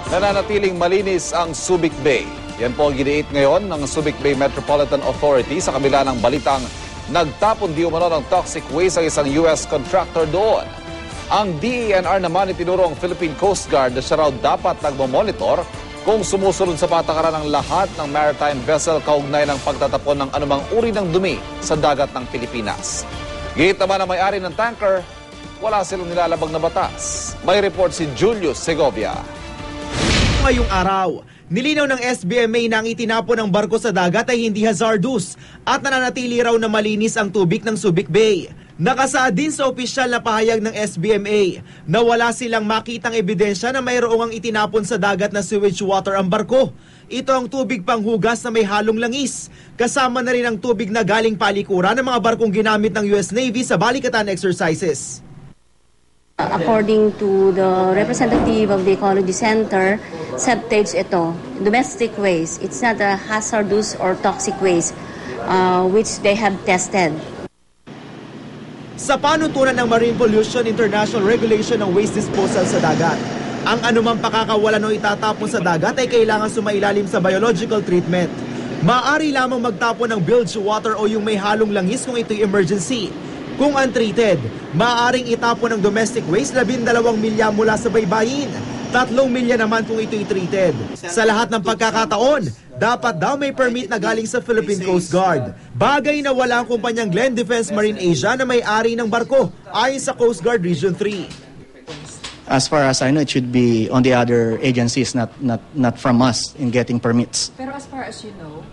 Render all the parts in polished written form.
nananatiling malinis ang Subic Bay. Yan po ang giniit ngayon ng Subic Bay Metropolitan Authority sa kabila ng balitang nagtapon di umano ng toxic waste ang isang US contractor doon. Ang DENR naman itinuro ang Philippine Coast Guard na siya raw dapat nagmamonitor kung sumusunod sa patakaran ng lahat ng maritime vessel kaugnay ng pagtatapon ng anumang uri ng dumi sa dagat ng Pilipinas. Giniit naman ang may-ari ng tanker, wala silang nilalabag na batas. May report si Julius Segovia. Ngayong araw, nilinaw ng SBMA na ang itinapon ng barko sa dagat ay hindi hazardous at nananatili raw na malinis ang tubig ng Subic Bay. Nakasaad din sa opisyal na pahayag ng SBMA na wala silang makitang ebidensya na mayroong ang itinapon sa dagat na sewage water ang barko. Ito ang tubig panghugas na may halong langis. Kasama na rin ang tubig na galing palikuran ng mga barkong ginamit ng US Navy sa balikatan exercises. According to the representative of the Ecology Center, septage ito, domestic waste. It's not a hazardous or toxic waste which they have tested. Sa panutunan ng Marine Pollution International Regulation ng waste disposal sa dagat, ang anumang pakakawalan o itatapon sa dagat ay kailangan sumailalim sa biological treatment. Maaari lamang magtapon ng bilge water o yung may halong langis kung ito'y emergency. Kung untreated, maaaring itapon ng domestic waste 12 milya mula sa baybayin, 3 milya naman kung ito'y treated. Sa lahat ng pagkakataon, dapat daw may permit na galing sa Philippine Coast Guard. Bagay na wala ang kumpanyang Glen Defense Marine Asia na may-ari ng barko, ayon sa Coast Guard Region 3. As far as I know, it should be on the other agencies, not from us in getting permits. Pero as far as you know,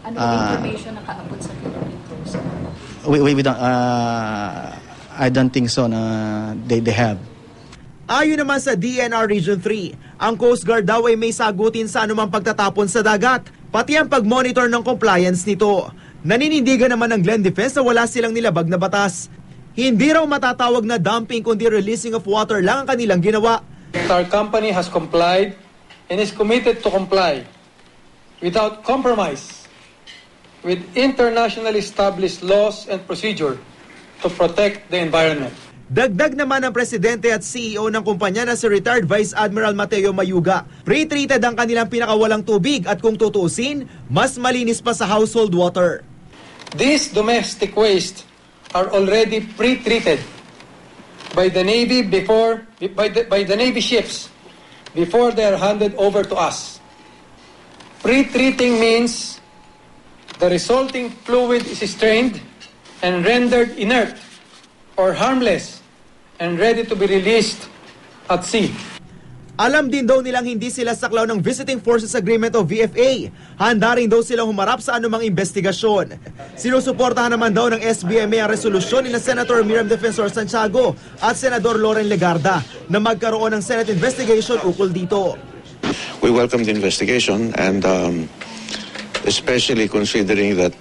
ano ang information na kaabot sa Philippine Coast Guard? We don't, I don't think so na they have. Ayon naman sa DENR Region 3, ang Coast Guard daw ay may sagutin sa anumang pagtatapon sa dagat, pati ang pag-monitor ng compliance nito. Naninindigan naman ng Glen Defense na wala silang nilabag na batas. Hindi raw matatawag na dumping kundi releasing of water lang ang kanilang ginawa. Our company has complied and is committed to comply without compromise with internationally established laws and procedure to protect the environment. Dagdag naman ng presidente at CEO ng kumpanya na si retired Vice Admiral Mateo Mayuga. Pre-treated ang kanilang pinakawalang tubig at kung tutuusin, mas malinis pa sa household water. These domestic waste are already pre-treated by the Navy by the Navy ships before they are handed over to us. Pre-treating means the resulting fluid is strained and rendered inert or harmless and ready to be released at sea. Alam din daw nilang hindi sila saklaw ng Visiting Forces Agreement o VFA. Handa rin daw silang humarap sa anumang investigasyon. Sinusuportahan naman daw ng SBMA ang resolusyon ni Senator Miriam Defensor Santiago at Senador Loren Legarda na magkaroon ng Senate investigation ukol dito. We welcome the investigation and especially considering that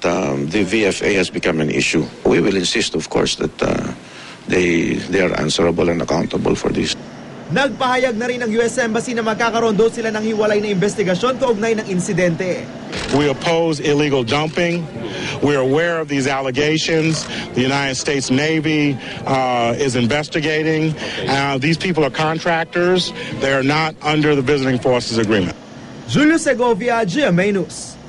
the VFA has become an issue. We will insist, of course, that they are answerable and accountable for this. Nagpahayag na rin ng US Embassy na magkakaroon daw sila ng hiwalay na investigasyon kaugnay ng insidente. We oppose illegal dumping. We're aware of these allegations. The United States Navy is investigating. These people are contractors. They are not under the Visiting Forces Agreement. Julio Segovia, GMA News.